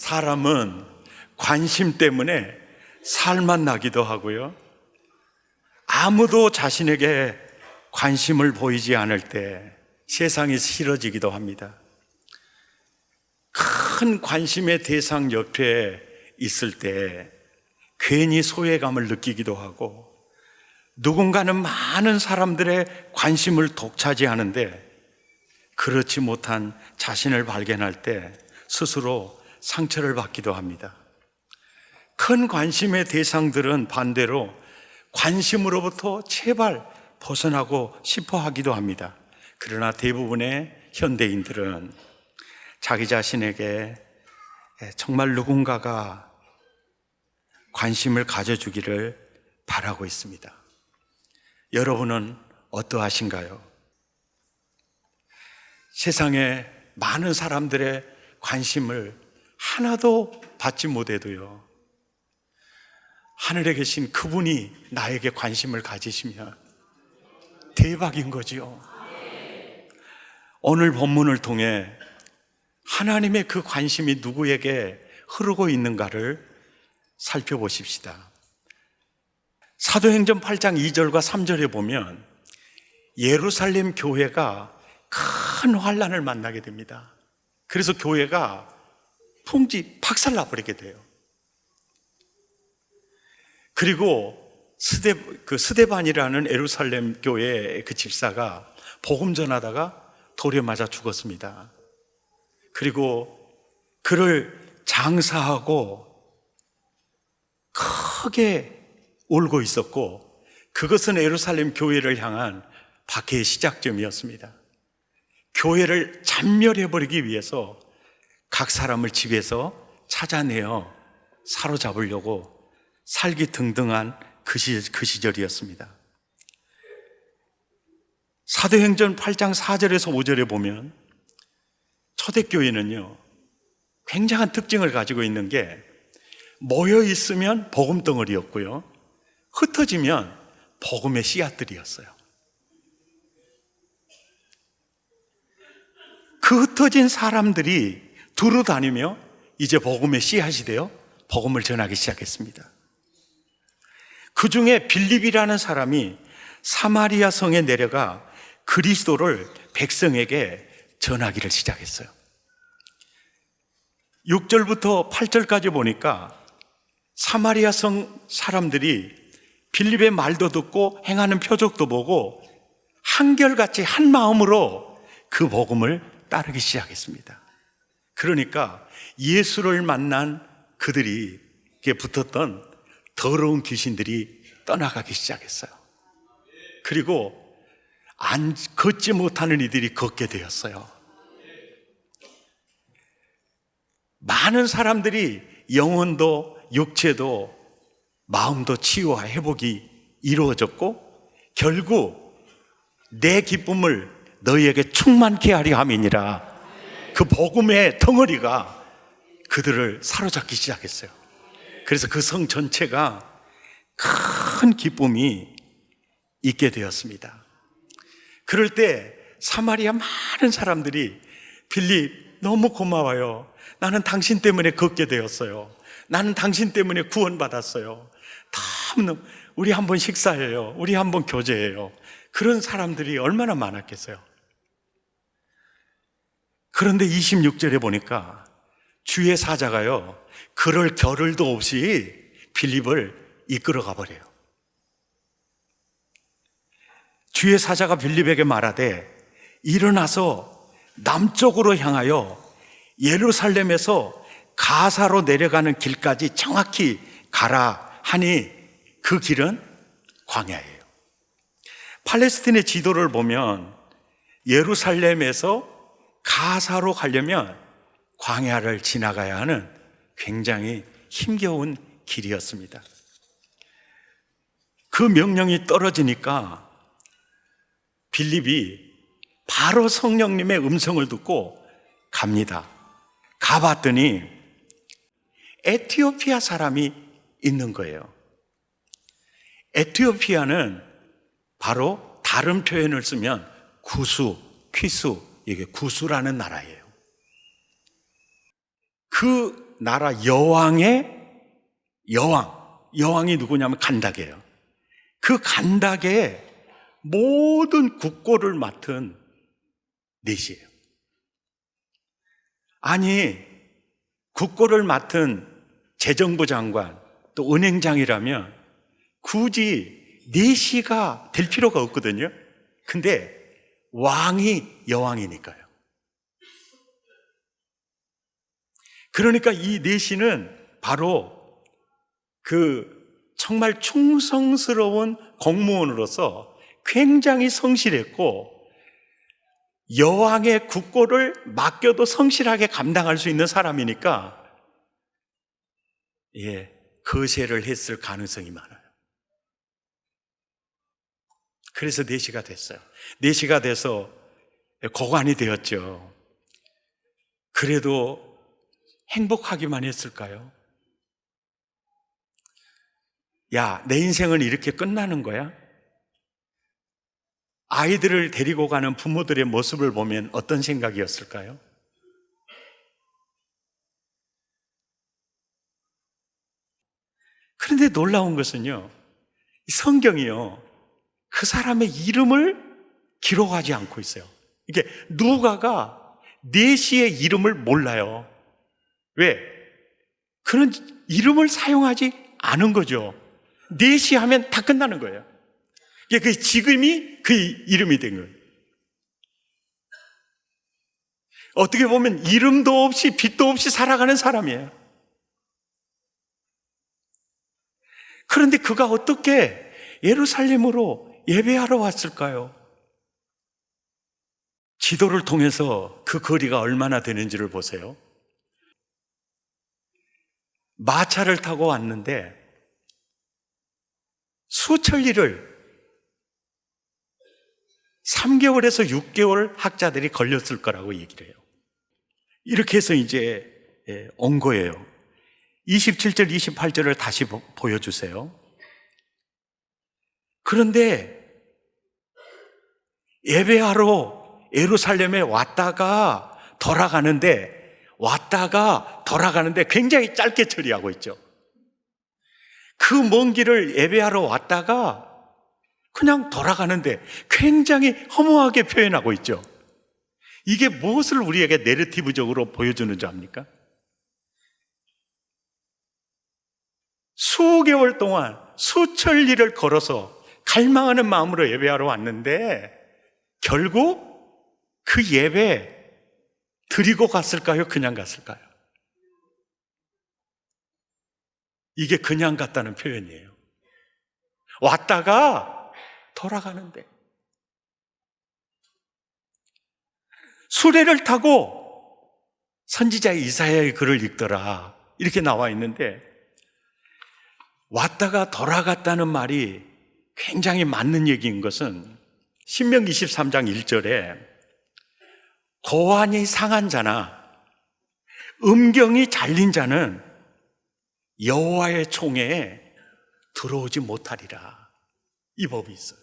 사람은 관심 때문에 살만 나기도 하고요, 아무도 자신에게 관심을 보이지 않을 때 세상이 싫어지기도 합니다. 큰 관심의 대상 옆에 있을 때 괜히 소외감을 느끼기도 하고, 누군가는 많은 사람들의 관심을 독차지하는데 그렇지 못한 자신을 발견할 때 스스로 상처를 받기도 합니다. 큰 관심의 대상들은 반대로 관심으로부터 제발 벗어나고 싶어 하기도 합니다. 그러나 대부분의 현대인들은 자기 자신에게 정말 누군가가 관심을 가져주기를 바라고 있습니다. 여러분은 어떠하신가요? 세상에 많은 사람들의 관심을 하나도 받지 못해도요, 하늘에 계신 그분이 나에게 관심을 가지시면 대박인 거지요. 오늘 본문을 통해 하나님의 그 관심이 누구에게 흐르고 있는가를 살펴보십시다. 사도행전 8장 2절과 3절에 보면 예루살렘 교회가 큰 환난을 만나게 됩니다. 그래서 교회가 박살나버리게 돼요. 그리고 스데반이라는 예루살렘 교회의 그 집사가 복음 전하다가 돌에 맞아 죽었습니다. 그리고 그를 장사하고 크게 울고 있었고, 그것은 예루살렘 교회를 향한 박해의 시작점이었습니다. 교회를 잔멸해버리기 위해서 각 사람을 집에서 찾아내어 사로잡으려고 살기등등한 그 시절이었습니다. 사도행전 8장 4절에서 5절에 보면 초대교회는요, 굉장한 특징을 가지고 있는 게 모여 있으면 복음 덩어리였고요, 흩어지면 복음의 씨앗들이었어요. 그 흩어진 사람들이 두루 다니며 이제 복음의 씨앗이 되어 복음을 전하기 시작했습니다. 그 중에 빌립이라는 사람이 사마리아 성에 내려가 그리스도를 백성에게 전하기를 시작했어요. 6절부터 8절까지 보니까 사마리아 성 사람들이 빌립의 말도 듣고 행하는 표적도 보고 한결같이 한 마음으로 그 복음을 따르기 시작했습니다. 그러니까 예수를 만난 그들이 붙었던 더러운 귀신들이 떠나가기 시작했어요. 그리고 걷지 못하는 이들이 걷게 되었어요. 많은 사람들이 영혼도 육체도 마음도 치유와 회복이 이루어졌고, 결국 내 기쁨을 너희에게 충만케 하려 함이니라, 그 복음의 덩어리가 그들을 사로잡기 시작했어요. 그래서 그 성 전체가 큰 기쁨이 있게 되었습니다. 그럴 때 사마리아 많은 사람들이 빌립 너무 고마워요. 나는 당신 때문에 걷게 되었어요. 나는 당신 때문에 구원받았어요. 너무 우리 한번 식사해요. 우리 한번 교제해요. 그런 사람들이 얼마나 많았겠어요. 그런데 26절에 보니까 주의 사자가요, 그럴 겨를도 없이 빌립을 이끌어가 버려요. 주의 사자가 빌립에게 말하되 일어나서 남쪽으로 향하여 예루살렘에서 가사로 내려가는 길까지 정확히 가라 하니 그 길은 광야예요. 팔레스틴의 지도를 보면 예루살렘에서 가사로 가려면 광야를 지나가야 하는 굉장히 힘겨운 길이었습니다. 그 명령이 떨어지니까 빌립이 바로 성령님의 음성을 듣고 갑니다. 가봤더니 에티오피아 사람이 있는 거예요. 에티오피아는 바로 다른 표현을 쓰면 구수, 퀴수, 이게 구수라는 나라예요. 그 나라 여왕이 누구냐면 간닥이에요. 그 간닥의 모든 국고를 맡은 넷이에요. 아니, 국고를 맡은 재정부 장관 또 은행장이라면 굳이 넷이가 될 필요가 없거든요. 근데 왕이 여왕이니까요. 그러니까 이 넷이는 바로 그 정말 충성스러운 공무원으로서 굉장히 성실했고, 여왕의 국고를 맡겨도 성실하게 감당할 수 있는 사람이니까 거세를 했을 가능성이 많아요. 그래서 내시가 됐어요. 내시가 돼서 고관이 되었죠. 그래도 행복하기만 했을까요? 야, 내 인생은 이렇게 끝나는 거야? 아이들을 데리고 가는 부모들의 모습을 보면 어떤 생각이었을까요? 그런데 놀라운 것은요, 성경이요, 그 사람의 이름을 기록하지 않고 있어요. 이게 누가가 넷시의 이름을 몰라요. 왜? 그런 이름을 사용하지 않은 거죠. 넷시 하면 다 끝나는 거예요. 그 지금이 그 이름이 된 거예요. 어떻게 보면 이름도 없이 빛도 없이 살아가는 사람이에요. 그런데 그가 어떻게 예루살렘으로 예배하러 왔을까요? 지도를 통해서 그 거리가 얼마나 되는지를 보세요. 마차를 타고 왔는데 수천리를 3개월에서 6개월 학자들이 걸렸을 거라고 얘기를 해요. 이렇게 해서 이제 온 거예요. 27절, 28절을 다시 보여주세요. 그런데 예배하러 예루살렘에 왔다가 돌아가는데 굉장히 짧게 처리하고 있죠. 그 먼 길을 예배하러 왔다가 그냥 돌아가는데 굉장히 허무하게 표현하고 있죠. 이게 무엇을 우리에게 내러티브적으로 보여주는 줄 압니까? 수개월 동안 수천리를 걸어서 갈망하는 마음으로 예배하러 왔는데 결국 그 예배 드리고 갔을까요? 그냥 갔을까요? 이게 그냥 갔다는 표현이에요. 왔다가 돌아가는데 수레를 타고 선지자 이사야의 글을 읽더라 이렇게 나와 있는데, 왔다가 돌아갔다는 말이 굉장히 맞는 얘기인 것은 신명기 23장 1절에 고환이 상한 자나 음경이 잘린 자는 여호와의 총회에 들어오지 못하리라, 이 법이 있어요.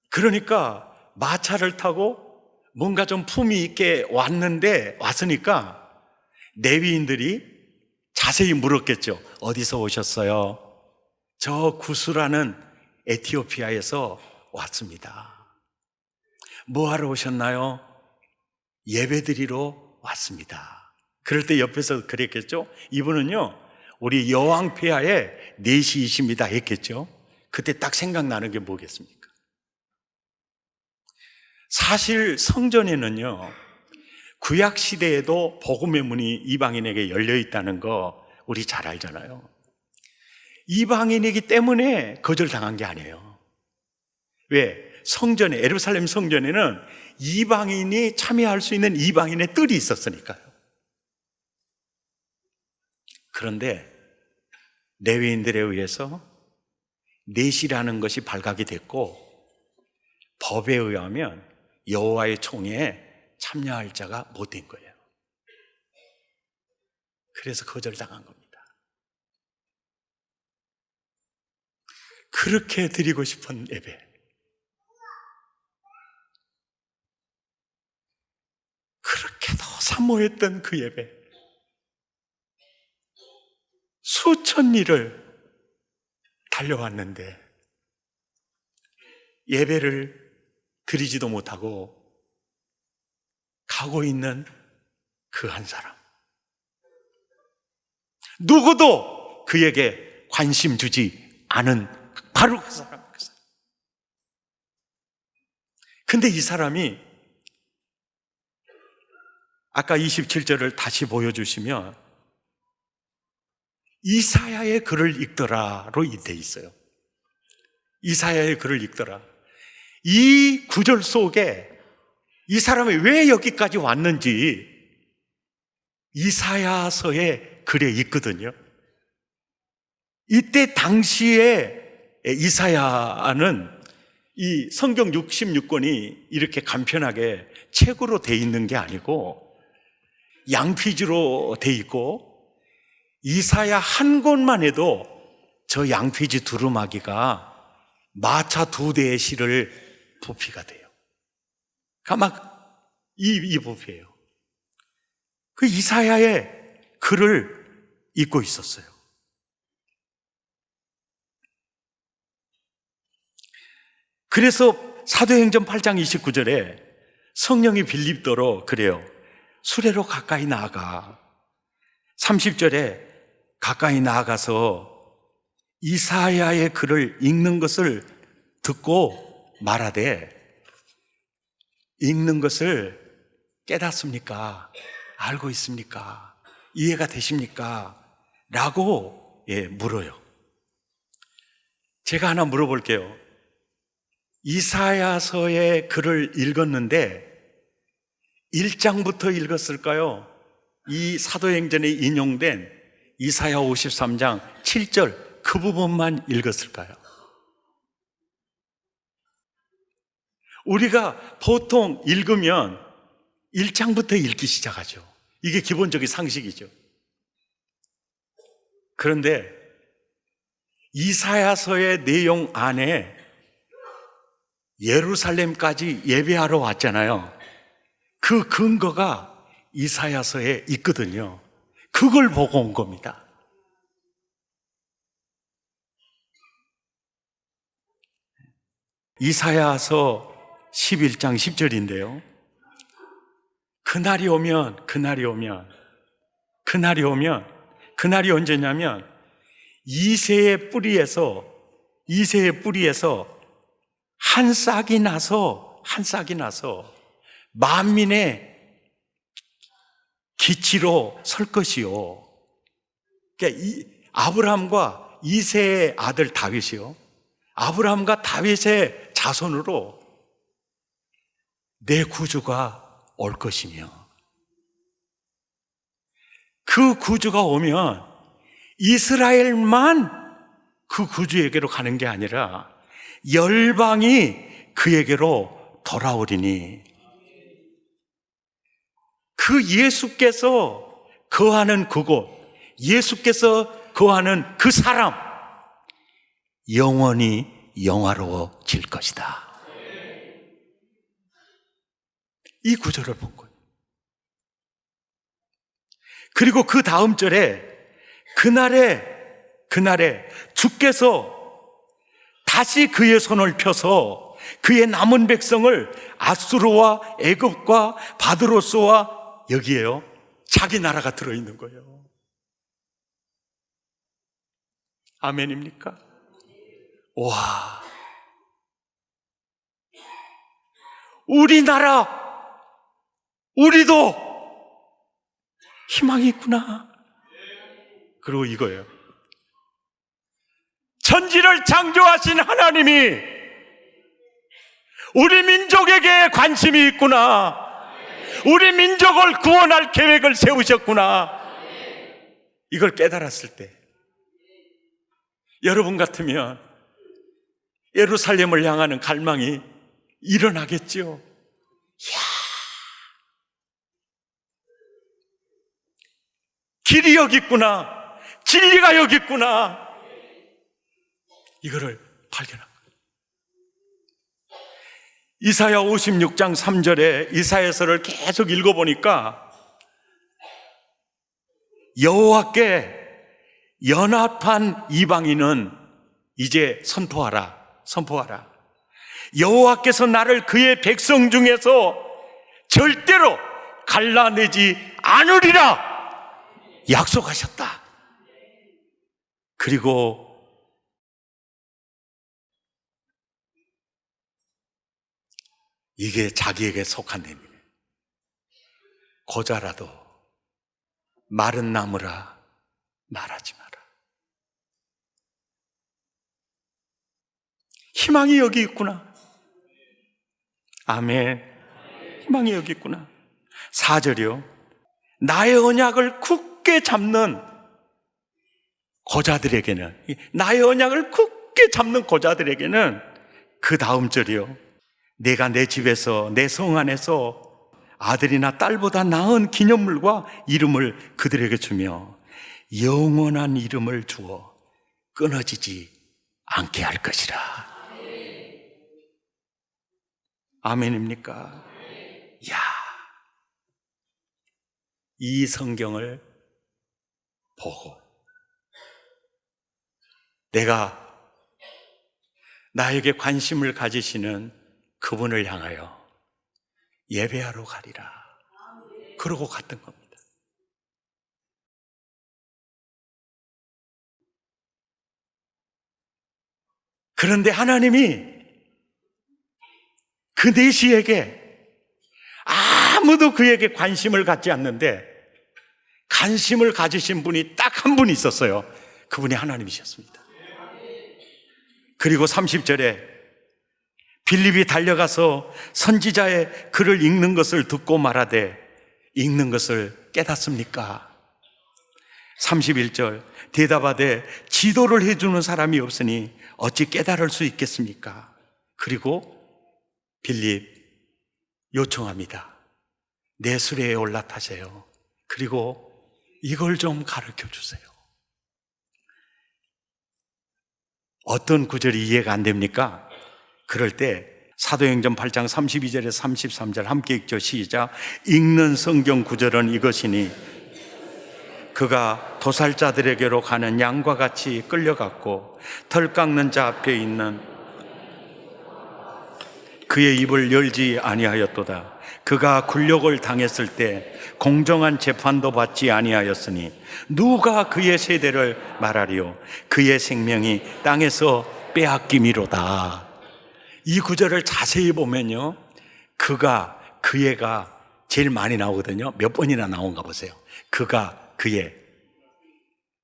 그러니까 마차를 타고 뭔가 좀 품위 있게 왔으니까 레위인들이 자세히 물었겠죠. 어디서 오셨어요? 저 구스라는 에티오피아에서 왔습니다. 뭐하러 오셨나요? 예배드리러 왔습니다. 그럴 때 옆에서 그랬겠죠. 이분은요 우리 여왕 폐하의 내시이십니다 했겠죠. 그때 딱 생각나는 게 뭐겠습니까? 사실 성전에는요 구약 시대에도 복음의 문이 이방인에게 열려 있다는 거 우리 잘 알잖아요. 이방인이기 때문에 거절당한 게 아니에요. 왜? 성전에, 예루살렘 성전에는 이방인이 참여할 수 있는 이방인의 뜰이 있었으니까요. 그런데 레위인들에 의해서 넷이라는 것이 발각이 됐고, 법에 의하면 여호와의 총회에 참여할 자가 못 된 거예요. 그래서 거절당한 겁니다. 그렇게 드리고 싶은 예배, 그렇게도 사모했던 그 예배, 수천 리를 달려왔는데 예배를 드리지도 못하고 가고 있는 그 한 사람, 누구도 그에게 관심 주지 않은 바로 그 사람. 근데 이 사람이 아까 27절을 다시 보여주시면 이사야의 글을 읽더라로 돼 있어요. 이사야의 글을 읽더라. 이 구절 속에 이 사람이 왜 여기까지 왔는지 이사야서의 글에 있거든요. 이때 당시에 이사야는 이 성경 66권이 이렇게 간편하게 책으로 돼 있는 게 아니고 양피지로 돼 있고, 이사야 한 권만 해도 저 양피지 두루마기가 마차 2대의 시를 부피가 돼요. 그러니까 막 이 부피예요. 그 이사야의 글을 읽고 있었어요. 그래서 사도행전 8장 29절에 성령이 빌립더러 그래요. 수레로 가까이 나아가. 30절에 가까이 나아가서 이사야의 글을 읽는 것을 듣고 말하되, 읽는 것을 깨닫습니까? 알고 있습니까? 이해가 되십니까? 라고 물어요. 제가 하나 물어볼게요. 이사야서의 글을 읽었는데 1장부터 읽었을까요? 이 사도행전에 인용된 이사야 53장 7절 그 부분만 읽었을까요? 우리가 보통 읽으면 1장부터 읽기 시작하죠. 이게 기본적인 상식이죠. 그런데 이사야서의 내용 안에 예루살렘까지 예배하러 왔잖아요. 그 근거가 이사야서에 있거든요. 그걸 보고 온 겁니다. 이사야서 11장 10절인데요. 그날이 언제냐면 이새의 뿌리에서 한 싹이 나서 만민의 기치로 설 것이요. 그러니까 아브라함과 이새의 아들 다윗이요. 아브라함과 다윗의 자손으로 내 구주가 올 것이며, 그 구주가 오면 이스라엘만 그 구주에게로 가는 게 아니라 열방이 그에게로 돌아오리니, 그 예수께서 거하는 그곳, 예수께서 거하는 그 사람, 영원히 영화로워질 것이다. 이 구절을 본 거예요. 그리고 그 다음 절에 그날에 주께서 다시 그의 손을 펴서 그의 남은 백성을 아수르와 애굽과 바드로스와, 여기에요, 자기 나라가 들어있는 거예요. 아멘입니까? 와, 우리나라, 우리도 희망이 있구나. 그리고 이거예요. 천지를 창조하신 하나님이 우리 민족에게 관심이 있구나. 우리 민족을 구원할 계획을 세우셨구나. 이걸 깨달았을 때 여러분 같으면 예루살렘을 향하는 갈망이 일어나겠죠. 길이 여기 있구나, 진리가 여기 있구나, 이거를 발견한 거예요. 이사야 56장 3절에 이사야서를 계속 읽어보니까 여호와께 연합한 이방인은 이제 선포하라. 여호와께서 나를 그의 백성 중에서 절대로 갈라내지 않으리라 약속하셨다. 그리고 이게 자기에게 속한 의미예요. 고자라도 마른 나무라 말하지 마라. 희망이 여기 있구나. 아멘. 희망이 여기 있구나. 4절이요. 나의 언약을 굳게 잡는 고자들에게는, 나의 언약을 굳게 잡는 고자들에게는 그 다음 절이요. 내가 내 집에서 내 성 안에서 아들이나 딸보다 나은 기념물과 이름을 그들에게 주며 영원한 이름을 주어 끊어지지 않게 할 것이라. 아멘입니까? 이야, 이 성경을 보고 내가 나에게 관심을 가지시는 그분을 향하여 예배하러 가리라. 그러고 갔던 겁니다. 그런데 하나님이 그 내시에게 아무도 그에게 관심을 갖지 않는데 관심을 가지신 분이 딱 한 분이 있었어요. 그분이 하나님이셨습니다. 그리고 30절에 빌립이 달려가서 선지자의 글을 읽는 것을 듣고 말하되 읽는 것을 깨닫습니까? 31절 대답하되 지도를 해주는 사람이 없으니 어찌 깨달을 수 있겠습니까? 그리고 빌립 요청합니다. 내 수레에 올라타세요. 그리고 이걸 좀 가르쳐 주세요. 어떤 구절이 이해가 안 됩니까? 그럴 때 사도행전 8장 32절에서 33절 함께 읽죠. 시작. 읽는 성경 구절은 이것이니 그가 도살자들에게로 가는 양과 같이 끌려갔고 털 깎는 자 앞에 있는 그의 입을 열지 아니하였도다. 그가 굴욕을 당했을 때 공정한 재판도 받지 아니하였으니 누가 그의 세대를 말하리요? 그의 생명이 땅에서 빼앗김이로다. 이 구절을 자세히 보면요, 그 애가 제일 많이 나오거든요. 몇 번이나 나온가 보세요. 그의.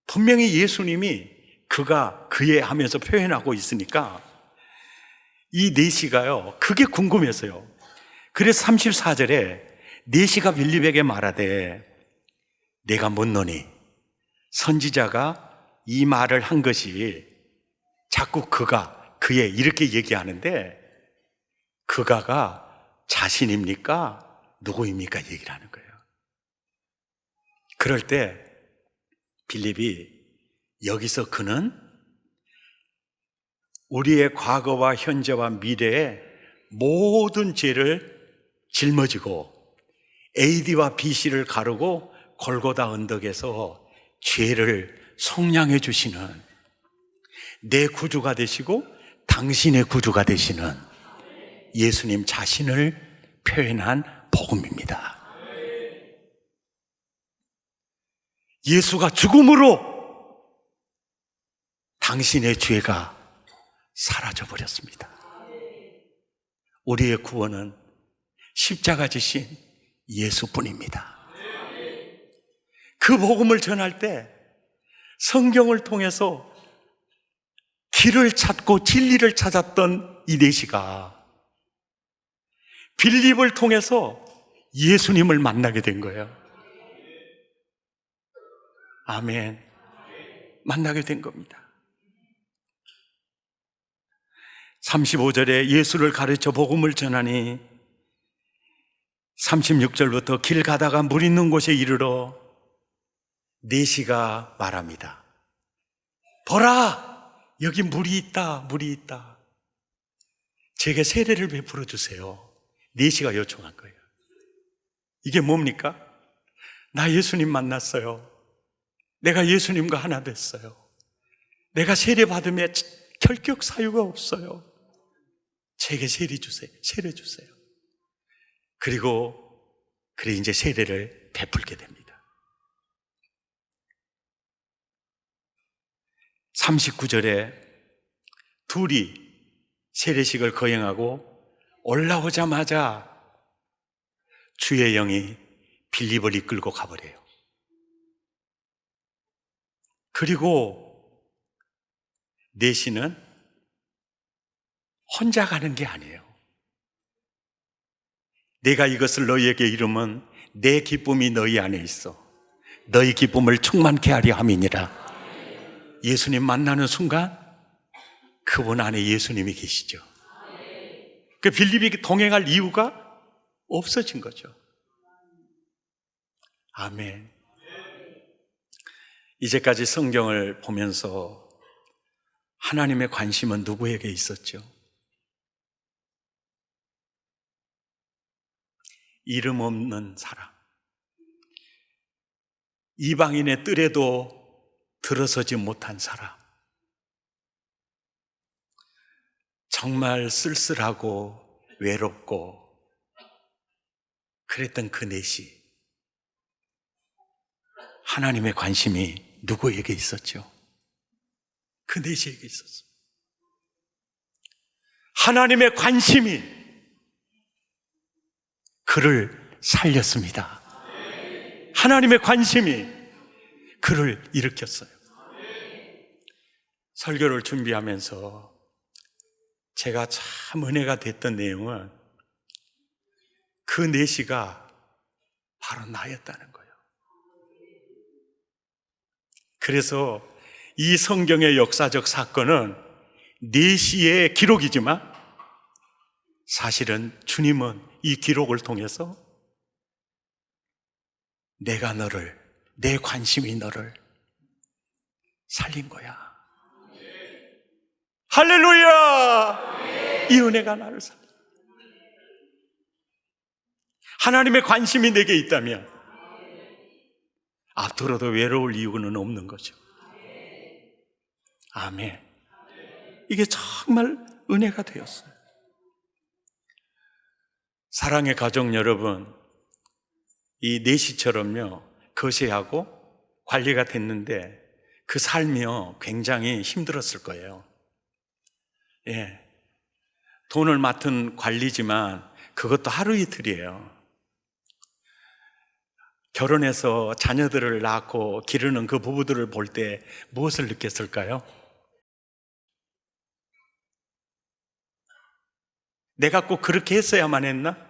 분명히 예수님이 그의 하면서 표현하고 있으니까 이 내시가요, 그게 궁금했어요. 그래서 34절에 내시가 빌립에게 말하되 내가 묻노니, 선지자가 이 말을 한 것이 자꾸 그의 이렇게 얘기하는데 그가가 자신입니까? 누구입니까? 얘기를 하는 거예요. 그럴 때 빌립이 여기서 그는 우리의 과거와 현재와 미래의 모든 죄를 짊어지고 AD와 BC를 가르고 골고다 언덕에서 죄를 속량해 주시는 내 구주가 되시고 당신의 구주가 되시는 예수님 자신을 표현한 복음입니다. 예수가 죽음으로 당신의 죄가 사라져 버렸습니다. 우리의 구원은 십자가 지신 예수뿐입니다. 그 복음을 전할 때 성경을 통해서 길을 찾고 진리를 찾았던 이 내시가 빌립을 통해서 예수님을 만나게 된 거예요. 아멘. 만나게 된 겁니다. 35절에 예수를 가르쳐 복음을 전하니 36절부터 길 가다가 물 있는 곳에 이르러 내시가 말합니다. 보라! 여기 물이 있다. 제게 세례를 베풀어 주세요. 내시가 요청한 거예요. 이게 뭡니까? 나 예수님 만났어요. 내가 예수님과 하나 됐어요. 내가 세례받음에 결격 사유가 없어요. 제게 세례 주세요. 그리고 이제 세례를 베풀게 됩니다. 39절에 둘이 세례식을 거행하고 올라오자마자 주의 영이 빌립을 이끌고 가버려요. 그리고 내시는 혼자 가는 게 아니에요. 내가 이것을 너희에게 이루면 내 기쁨이 너희 안에 있어 너희 기쁨을 충만케 하려 함이니라. 예수님 만나는 순간 그분 안에 예수님이 계시죠. 그 빌립이 동행할 이유가 없어진 거죠. 아멘. 이제까지 성경을 보면서 하나님의 관심은 누구에게 있었죠? 이름 없는 사람, 이방인의 뜰에도 들어서지 못한 사람, 정말 쓸쓸하고 외롭고 그랬던 그 넷이 하나님의 관심이 누구에게 있었죠? 그 넷에게 있었어요. 하나님의 관심이 그를 살렸습니다. 하나님의 관심이 그를 일으켰어요. 설교를 준비하면서 제가 참 은혜가 됐던 내용은 그 내시가 바로 나였다는 거예요. 그래서 이 성경의 역사적 사건은 내시의 기록이지만 사실은 주님은 이 기록을 통해서 내가 너를, 내 관심이 너를 살린 거야. 할렐루야! 이 은혜가 나를 살려. 하나님의 관심이 내게 있다면 앞으로도 외로울 이유는 없는 거죠. 아멘. 이게 정말 은혜가 되었어요. 사랑의 가족 여러분, 이 내시처럼요 거시하고 관리가 됐는데 그 삶이요 굉장히 힘들었을 거예요. 예, 돈을 맡은 관리지만 그것도 하루 이틀이에요. 결혼해서 자녀들을 낳고 기르는 그 부부들을 볼 때 무엇을 느꼈을까요? 내가 꼭 그렇게 했어야만 했나?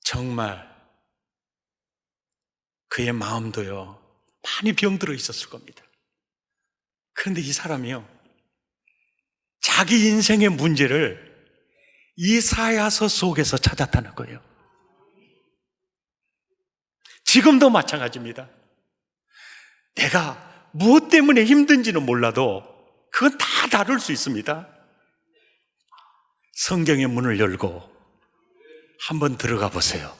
정말 그의 마음도요 많이 병들어 있었을 겁니다. 그런데 이 사람이요 자기 인생의 문제를 이사야서 속에서 찾았다는 거예요. 지금도 마찬가지입니다. 내가 무엇 때문에 힘든지는 몰라도 그건 다 다룰 수 있습니다. 성경의 문을 열고 한번 들어가 보세요.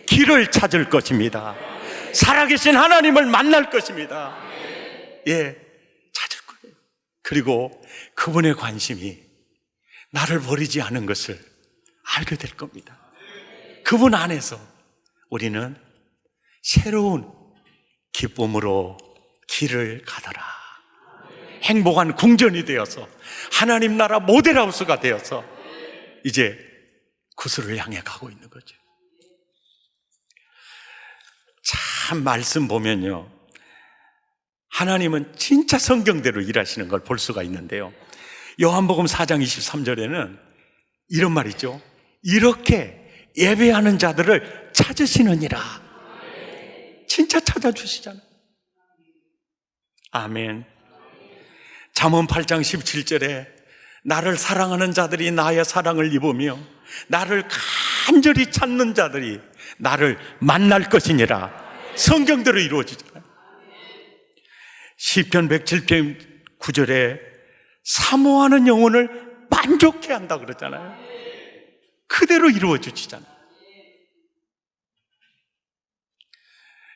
길을 찾을 것입니다. 살아계신 하나님을 만날 것입니다. 예, 찾을 거예요. 그리고 그분의 관심이 나를 버리지 않은 것을 알게 될 겁니다. 그분 안에서 우리는 새로운 기쁨으로 길을 가더라. 행복한 궁전이 되어서 하나님 나라 모델하우스가 되어서 이제 구슬을 향해 가고 있는 거죠. 참 말씀 보면요 하나님은 진짜 성경대로 일하시는 걸 볼 수가 있는데요, 요한복음 4장 23절에는 이런 말이 있죠. 이렇게 예배하는 자들을 찾으시느니라. 진짜 찾아주시잖아요. 아멘. 잠언 8장 17절에 나를 사랑하는 자들이 나의 사랑을 입으며 나를 간절히 찾는 자들이 나를 만날 것이니라. 성경대로 이루어지잖아요. 시편 107편 9절에 사모하는 영혼을 만족해 한다 그러잖아요. 그대로 이루어지잖아요.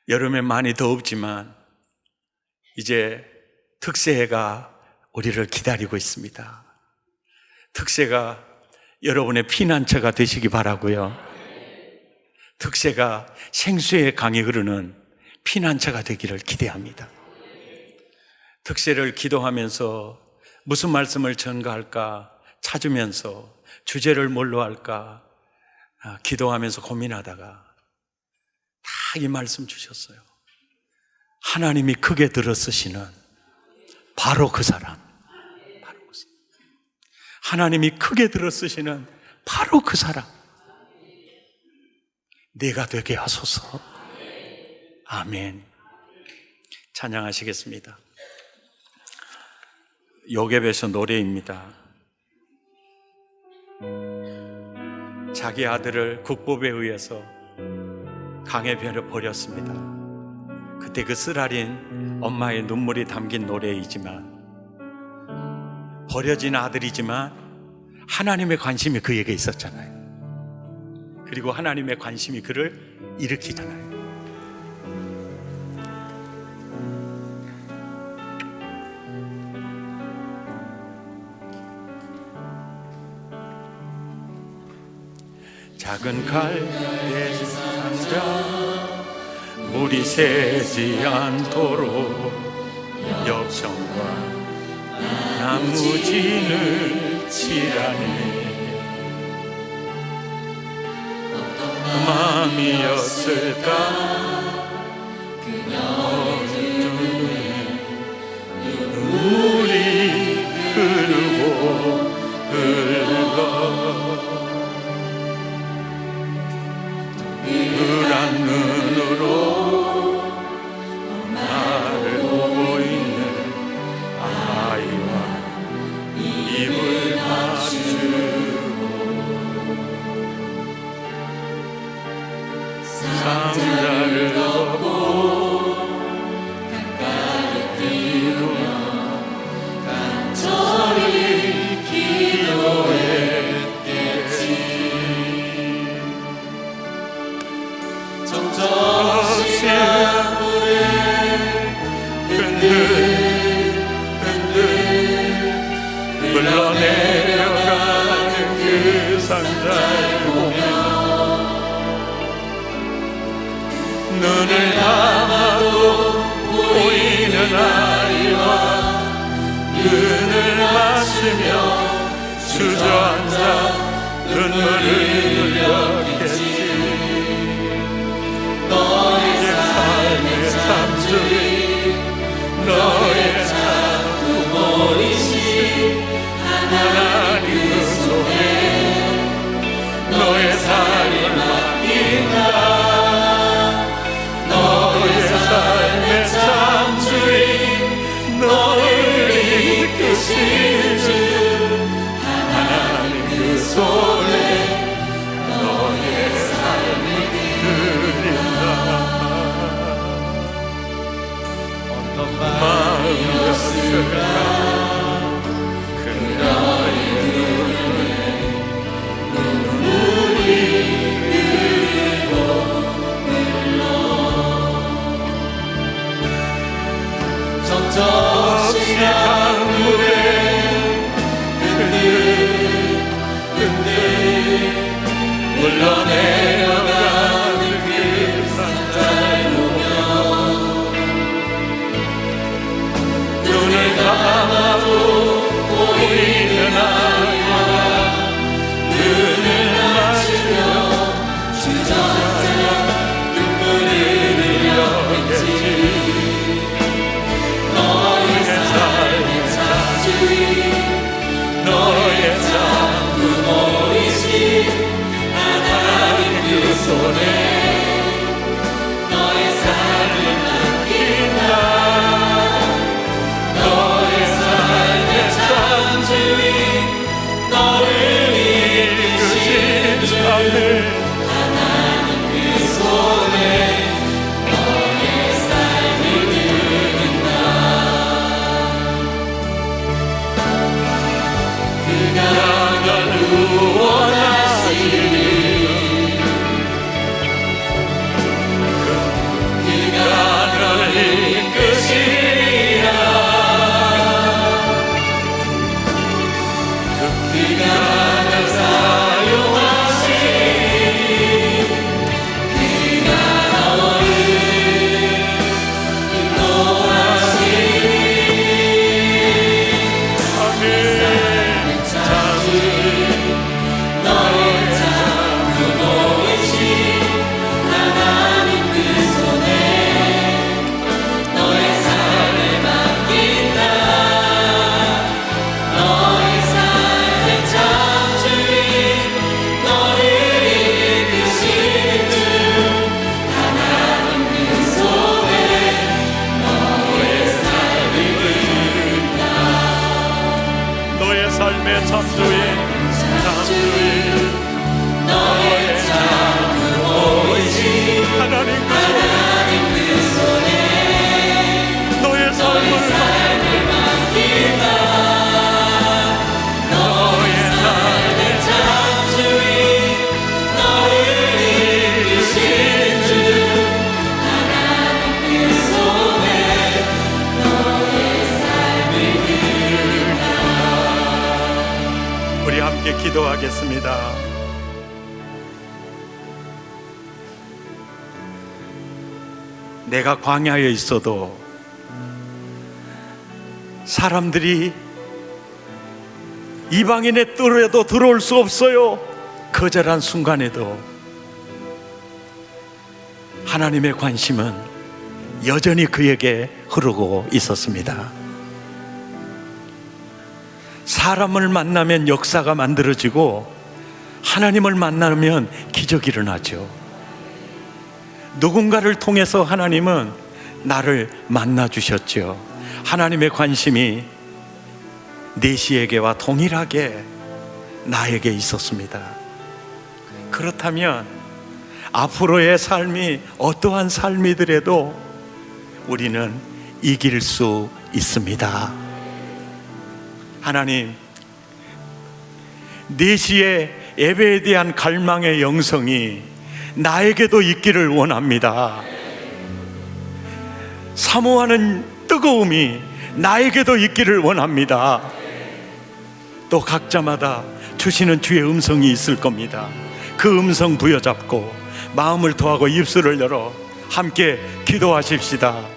여름에 많이 덥지만 이제 특세가 우리를 기다리고 있습니다. 특세가 여러분의 피난처가 되시기 바라고요. 특세가 생수의 강이 흐르는 피난처가 되기를 기대합니다. 특세를 기도하면서 무슨 말씀을 전가할까 찾으면서 주제를 뭘로 할까 기도하면서 고민하다가 다 이 말씀 주셨어요. 하나님이 크게 들어쓰시는 바로 그 사람. 하나님이 크게 들어쓰시는 바로 그 사람. 내가 되게 하소서. 아멘. 찬양하시겠습니다. 요셉에서 노래입니다. 자기 아들을 국법에 의해서 강에 버렸습니다. 그때 그 쓰라린 엄마의 눈물이 담긴 노래이지만, 버려진 아들이지만 하나님의 관심이 그에게 있었잖아요. 그리고 하나님의 관심이 그를 일으키잖아요. 작은 갈대 상자 물이 새지 않도록 역청과 나무진을 칠하네. 어떤 마음이었을까 그녀의 눈에 눈물이 흐르고 흘러 그란 눈으로 나를 보고 있는 아이와 입을 맞추고 상자를 덮고 가까이 뛰며 간절히 기도했겠지. 정적시 물에 흔들 흘러내려가는 그 상자를 보며 눈을 감아도 보이는 아이와 눈을 맞추며 주저앉아 눈물을 흘렸겠지. 너의 삶의 참주인 너의 참부모이신 하나님 그 손에 너의 삶을 맡긴다. 너의 삶의 참주인 너를 이끄신 주 하나님 그 손에 너의 삶을 드린다. 어떤 마음이었을까 그녀의 눈에 눈물이 흐르고 흘러 정적시 강물에 흔들 흘러내려가는 그 상자를 보며 눈을 감아도 보이는 아이와 눈을 맞추며 주저앉아 눈물을 흘렸겠지. 너의 삶의 참주인 너의 참부모이신 하나님 그 손에 너의 삶을 맡긴다. 너의 삶의 참주인 너를 이끄신 주를 하나님 그 손에 너의 삶을 드린다. 너의 삶의 창조에 너의 작은 보이지 하나님 그 손에 너의 삶을 맡긴다. 너의 삶의 창조인 너를 이끄시는 주 하나님 그 손에 너의 삶을 드린다. 우리 함께 기도하겠습니다. 내가 광야에 있어도 사람들이 이방인의 뜰에도 들어올 수 없어요. 거절한 순간에도 하나님의 관심은 여전히 그에게 흐르고 있었습니다. 사람을 만나면 역사가 만들어지고 하나님을 만나면 기적이 일어나죠. 누군가를 통해서 하나님은 나를 만나 주셨죠. 하나님의 관심이 내시에게와 동일하게 나에게 있었습니다. 그렇다면 앞으로의 삶이 어떠한 삶이더라도 우리는 이길 수 있습니다. 하나님, 내시의 예배에 대한 갈망의 영성이 나에게도 있기를 원합니다. 사모하는 뜨거움이 나에게도 있기를 원합니다. 또 각자마다 주시는 주의 음성이 있을 겁니다. 그 음성 부여잡고 마음을 토하고 입술을 열어 함께 기도하십시다.